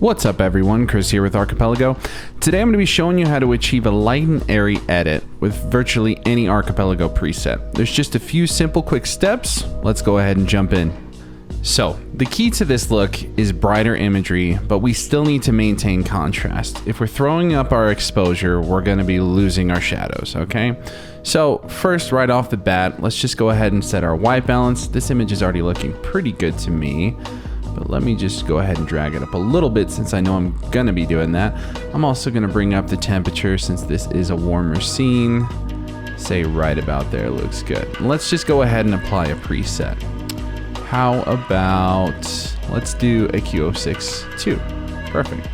What's up everyone, Chris here with Archipelago. Today I'm going to be showing you how to achieve a light and airy edit with virtually any Archipelago preset. There's just a few simple quick steps. Let's go ahead and jump in. So the key to this look is brighter imagery, but we still need to maintain contrast. If we're throwing up our exposure, we're going to be losing our shadows, okay? So first, right off the bat, let's just go ahead and set our white balance. This image is already looking pretty good to me. But let me just go ahead and drag it up a little bit since I know I'm gonna be doing that. I'm also gonna bring up the temperature since this is a warmer scene. Say right about there looks good. Let's just go ahead and apply a preset. How about, let's do a Q06-2. Perfect.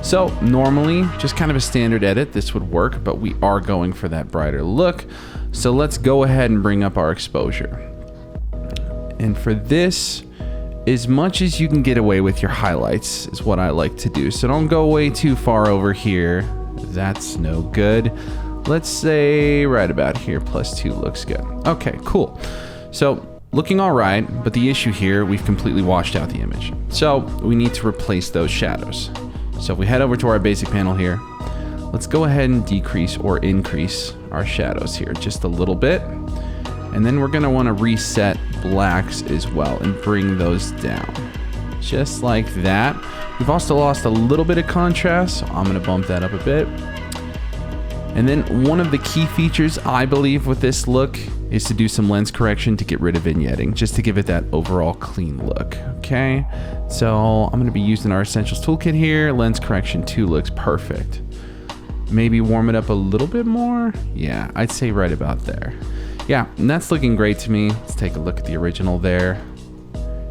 So normally, just kind of a standard edit, this would work, but we are going for that brighter look. So let's go ahead and bring up our exposure. And for this, as much as you can get away with your highlights is what I like to do. So don't go way too far over here. That's no good. Let's say right about here, +2 looks good. Okay, cool. So looking all right, but the issue here, we've completely washed out the image. So we need to replace those shadows. So if we head over to our basic panel here, let's go ahead and decrease or increase our shadows here just a little bit. And then we're gonna wanna reset blacks as well and bring those down. Just like that. We've also lost a little bit of contrast, so I'm gonna bump that up a bit. And then one of the key features I believe with this look is to do some lens correction to get rid of vignetting, just to give it that overall clean look, okay? So I'm gonna be using our Essentials toolkit here. Lens correction 2 looks perfect. Maybe warm it up a little bit more. Yeah, I'd say right about there. Yeah, and that's looking great to me. Let's take a look at the original there.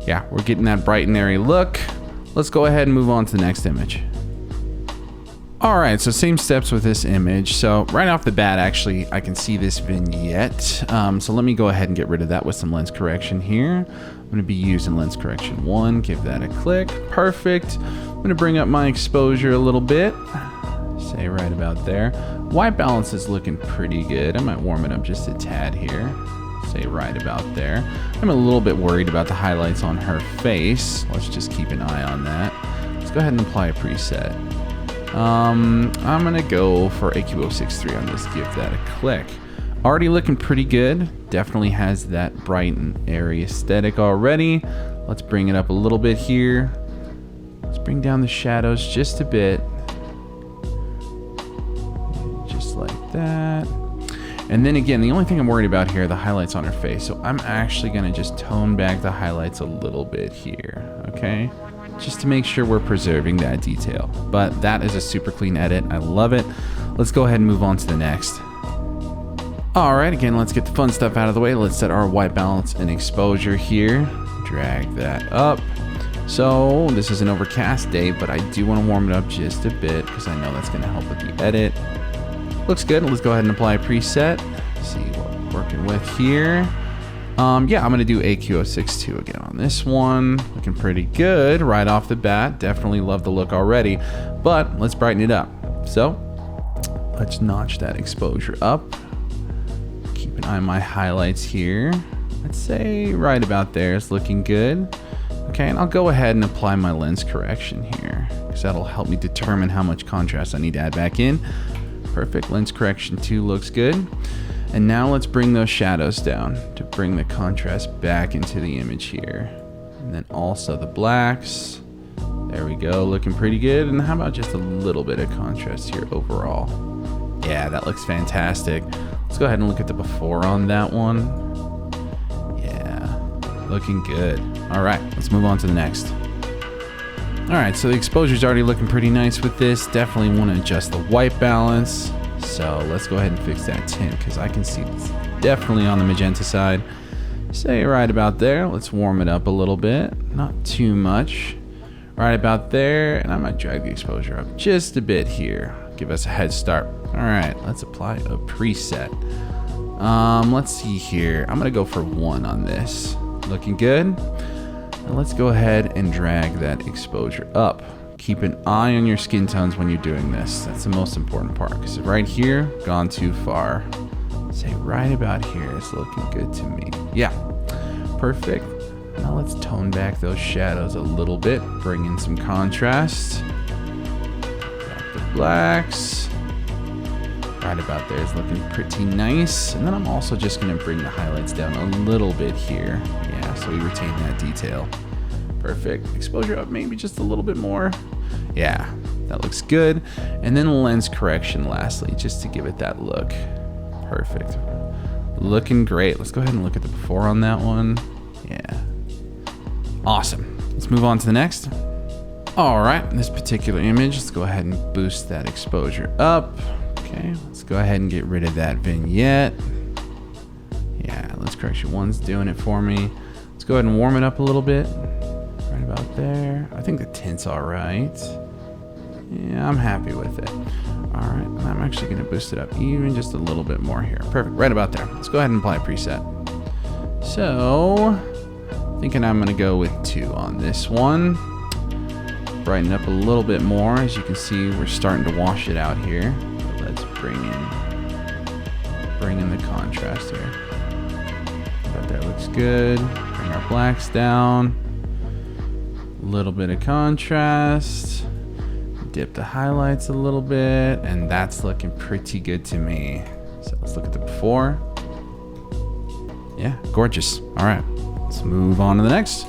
Yeah, we're getting that bright and airy look. Let's go ahead and move on to the next image. All right, so same steps with this image. So right off the bat, actually, I can see this vignette. So let me go ahead and get rid of that with some lens correction here. I'm gonna be using lens correction 1, give that a click, perfect. I'm gonna bring up my exposure a little bit. Say right about there. White balance is looking pretty good. I might warm it up just a tad here. Say right about there. I'm a little bit worried about the highlights on her face. Let's just keep an eye on that. Let's go ahead and apply a preset. I'm gonna go for a Q06-3 on this, give that a click. Already looking pretty good. Definitely has that bright and airy aesthetic already. Let's bring it up a little bit here. Let's bring down the shadows just a bit. Like that. And then again, the only thing I'm worried about here are the highlights on her face. So I'm actually gonna just tone back the highlights a little bit here, okay? Just to make sure we're preserving that detail. But that is a super clean edit. I love it. Let's go ahead and move on to the next. All right, again, let's get the fun stuff out of the way. Let's set our white balance and exposure here. Drag that up. So this is an overcast day, but I do want to warm it up just a bit because I know that's gonna help with the edit. Looks good. Let's go ahead and apply a preset. See what we're working with here. Yeah, I'm gonna do a Q06-2 again on this one. Looking pretty good right off the bat. Definitely love the look already, but let's brighten it up. So let's notch that exposure up. Keep an eye on my highlights here. Let's say right about there is looking good. Okay, and I'll go ahead and apply my lens correction here because that'll help me determine how much contrast I need to add back in. Perfect, lens correction 2 looks good. And now let's bring those shadows down to bring the contrast back into the image here. And then also the blacks. There we go, looking pretty good. And how about just a little bit of contrast here overall? Yeah, that looks fantastic. Let's go ahead and look at the before on that one. Yeah, looking good. All right, let's move on to the next. All right, so the exposure's already looking pretty nice with this. Definitely want to adjust the white balance. So let's go ahead and fix that tint because I can see it's definitely on the magenta side. Say right about there. Let's warm it up a little bit, not too much. Right about there, and I might drag the exposure up just a bit here. Give us a head start. All right, let's apply a preset. Let's see here. I'm gonna go for 1 on this. Looking good. Now let's go ahead and drag that exposure up. Keep an eye on your skin tones when you're doing this. That's the most important part, because right here, gone too far. Say right about here, it's looking good to me. Yeah, perfect. Now let's tone back those shadows a little bit, bring in some contrast. the blacks. Right about there is looking pretty nice. And then I'm also just gonna bring the highlights down a little bit here. Yeah, so we retain that detail. Perfect. Exposure up maybe just a little bit more. Yeah, that looks good. And then lens correction lastly, just to give it that look. Perfect. Looking great. Let's go ahead and look at the before on that one. Yeah. Awesome. Let's move on to the next. All right, this particular image, let's go ahead and boost that exposure up. Okay, let's go ahead and get rid of that vignette. Yeah, lens correction 1's doing it for me. Let's go ahead and warm it up a little bit. Right about there. I think the tint's all right. Yeah, I'm happy with it. All right, I'm actually gonna boost it up even just a little bit more here. Perfect, right about there. Let's go ahead and apply a preset. So, thinking I'm gonna go with 2 on this one. Brighten up a little bit more. As you can see, we're starting to wash it out here. So let's bring in the contrast here. That looks good. Bring our blacks down. A little bit of contrast. Dip the highlights a little bit, and that's looking pretty good to me. So let's look at the before. Yeah, gorgeous. All right, let's move on to the next.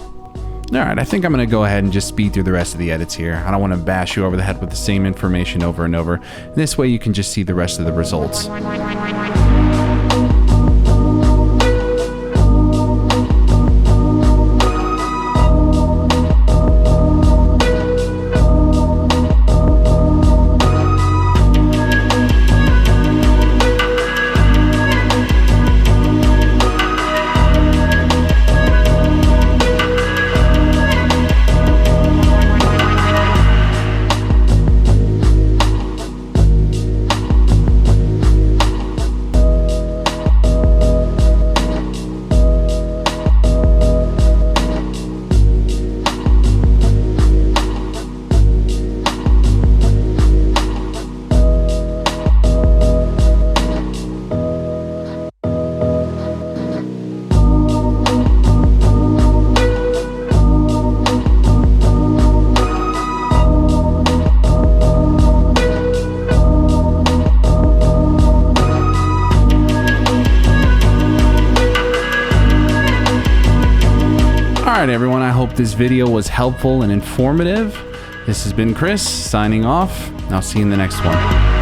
All right, I think I'm gonna go ahead and just speed through the rest of the edits here. I don't wanna bash you over the head with the same information over and over. This way you can just see the rest of the results. Alright everyone, I hope this video was helpful and informative. This has been Chris, signing off. I'll see you in the next one.